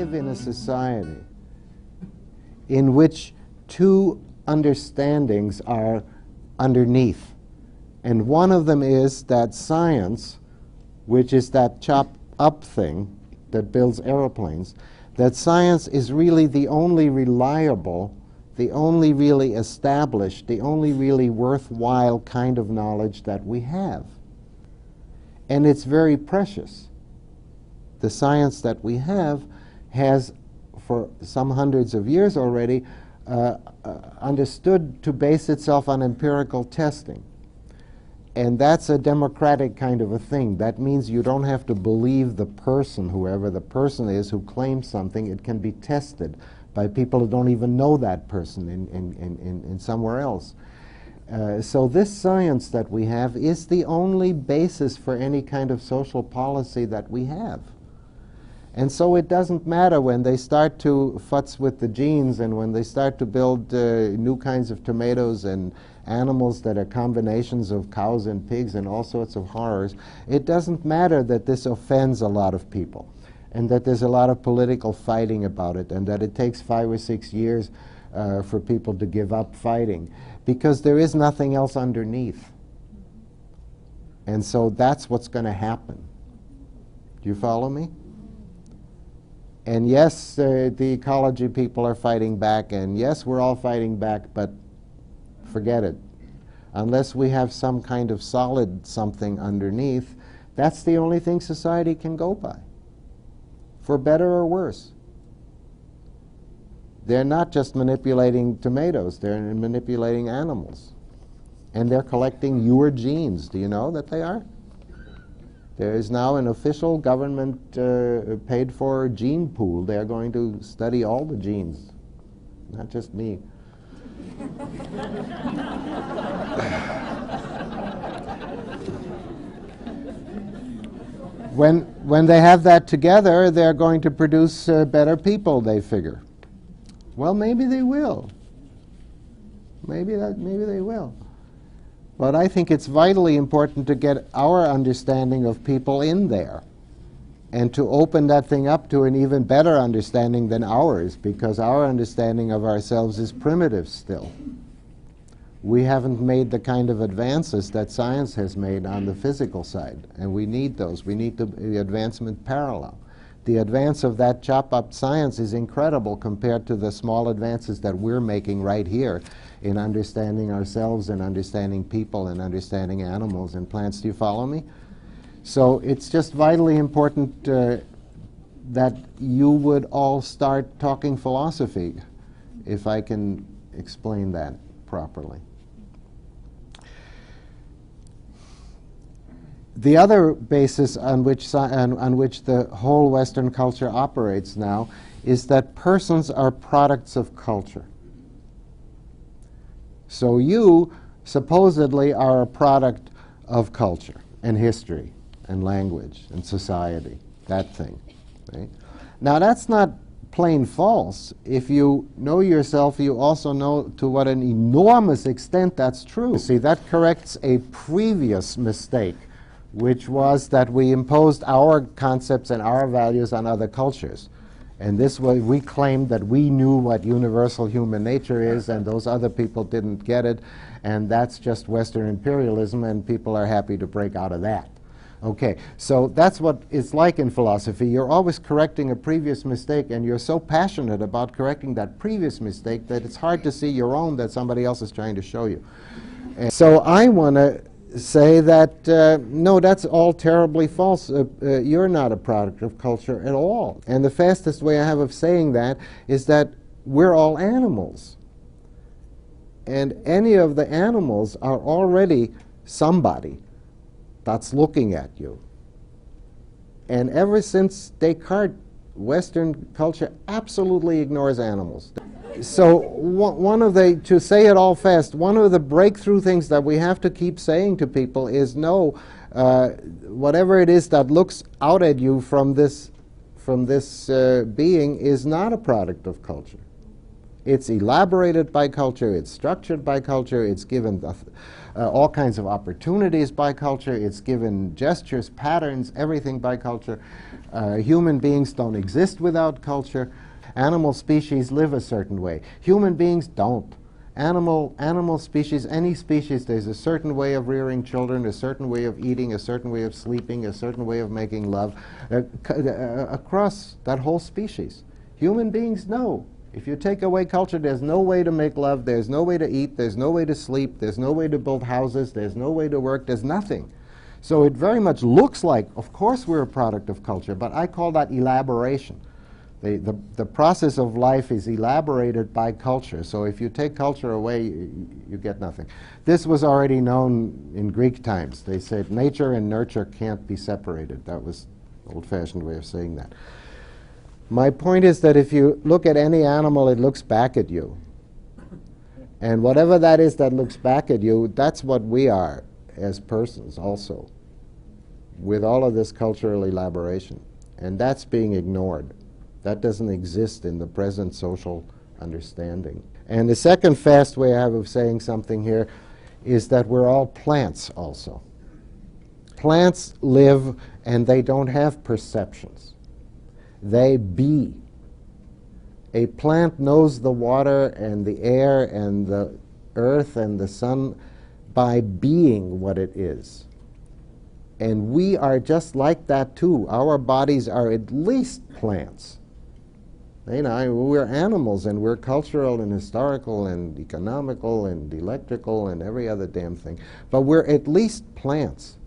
live in a society in which two understandings are underneath. And one of them is that science, which is that chop-up thing that builds aeroplanes, that science is really the only reliable, the only really established, the only really worthwhile kind of knowledge that we have. And it's very precious. The science that we have has, for some hundreds of years already, understood to base itself on empirical testing. And that's a democratic kind of a thing. That means you don't have to believe the person, whoever the person is who claims something. It can be tested by people who don't even know that person in somewhere else. So this science that we have is the only basis for any kind of social policy that we have. And so it doesn't matter when they start to futz with the genes and when they start to build new kinds of tomatoes and animals that are combinations of cows and pigs and all sorts of horrors. It doesn't matter that this offends a lot of people and that there's a lot of political fighting about it and that it takes 5 or 6 years for people to give up fighting, because there is nothing else underneath. And so that's what's going to happen. Do you follow me? And yes, the ecology people are fighting back, and yes, we're all fighting back, but forget it. Unless we have some kind of solid something underneath, that's the only thing society can go by, for better or worse. They're not just manipulating tomatoes, they're manipulating animals. And they're collecting your genes. Do you know that they are? There is now an official government paid-for gene pool. They're going to study all the genes, not just me. When they have that together, they're going to produce better people, they figure. Well, maybe they will. Maybe they will. But I think it's vitally important to get our understanding of people in there and to open that thing up to an even better understanding than ours, because our understanding of ourselves is primitive still. We haven't made the kind of advances that science has made on the physical side, and we need those. We need the advancement parallel. The advance of that chop-up science is incredible compared to the small advances that we're making right here in understanding ourselves and understanding people and understanding animals and plants. Do you follow me? So it's just vitally important that you would all start talking philosophy, if I can explain that properly. The other basis on which the whole Western culture operates now is that persons are products of culture. So you supposedly are a product of culture and history and language and society, that thing. Right? Now that's not plain false. If you know yourself, you also know to what an enormous extent that's true. See, that corrects a previous mistake, which was that we imposed our concepts and our values on other cultures. And this way we claimed that we knew what universal human nature is, and those other people didn't get it, and that's just Western imperialism, and people are happy to break out of that. Okay, so that's what it's like in philosophy. You're always correcting a previous mistake, and you're so passionate about correcting that previous mistake that it's hard to see your own that somebody else is trying to show you. And so I want to say that, no, that's all terribly false. You're not a product of culture at all. And the fastest way I have of saying that is that we're all animals. And any of the animals are already somebody that's looking at you. And ever since Descartes, Western culture absolutely ignores animals. So to say it all fast, one of the breakthrough things that we have to keep saying to people is, no, whatever it is that looks out at you from this being is not a product of culture. It's elaborated by culture, it's structured by culture, it's given all kinds of opportunities by culture, it's given gestures, patterns, everything by culture. Human beings don't exist without culture. Animal species live a certain way. Human beings don't. Animal species, any species, there's a certain way of rearing children, a certain way of eating, a certain way of sleeping, a certain way of making love, across that whole species. Human beings, no. If you take away culture, there's no way to make love, there's no way to eat, there's no way to sleep, there's no way to build houses, there's no way to work, there's nothing. So it very much looks like, of course we're a product of culture, but I call that elaboration. The process of life is elaborated by culture. So if you take culture away, you get nothing. This was already known in Greek times. They said nature and nurture can't be separated. That was an old-fashioned way of saying that. My point is that if you look at any animal, it looks back at you. And whatever that is that looks back at you, that's what we are as persons also, with all of this cultural elaboration. And that's being ignored. That doesn't exist in the present social understanding. And the second fast way I have of saying something here is that we're all plants also. Plants live and they don't have perceptions. They be. A plant knows the water and the air and the earth and the sun by being what it is. And we are just like that too. Our bodies are at least plants. You know, we're animals, and we're cultural and historical and economical and electrical and every other damn thing. But we're at least plants,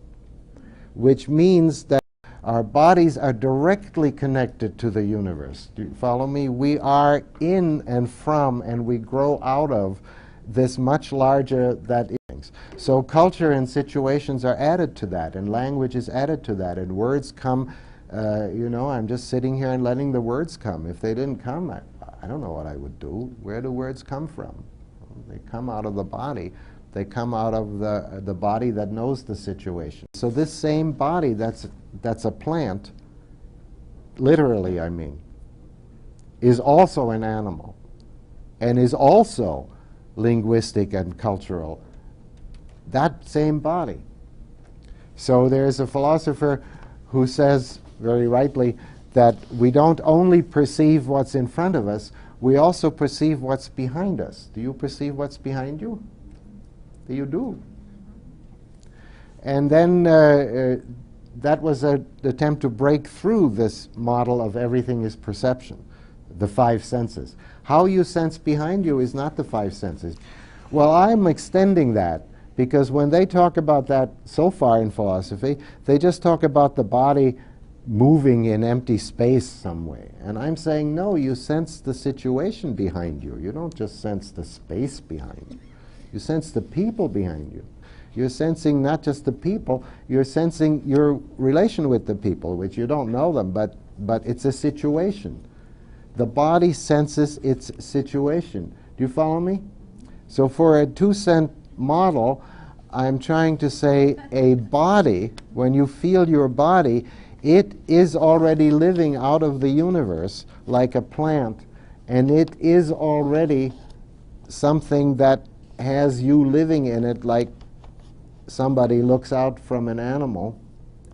which means that our bodies are directly connected to the universe. Do you follow me? We are in and from, and we grow out of this much larger that is. So culture and situations are added to that, and language is added to that, and words come. You know, I'm just sitting here and letting the words come. If they didn't come, I don't know what I would do. Where do words come from? They come out of the body. They come out of the body that knows the situation. So this same body that's a plant, literally I mean, is also an animal and is also linguistic and cultural. That same body. So there's a philosopher who says, very rightly, that we don't only perceive what's in front of us, we also perceive what's behind us. Do you perceive what's behind you? You do. And then that was an attempt to break through this model of everything is perception, the five senses. How you sense behind you is not the five senses. Well, I'm extending that, because when they talk about that so far in philosophy, they just talk about the body moving in empty space some way. And I'm saying, no, you sense the situation behind you. You don't just sense the space behind you. You sense the people behind you. You're sensing not just the people, you're sensing your relation with the people, which you don't know them, but it's a situation. The body senses its situation. Do you follow me? So for a 2-cent model, I'm trying to say a body, when you feel your body, it is already living out of the universe like a plant, and it is already something that has you living in it like somebody looks out from an animal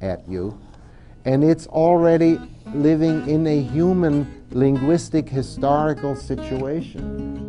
at you, and it's already living in a human linguistic historical situation.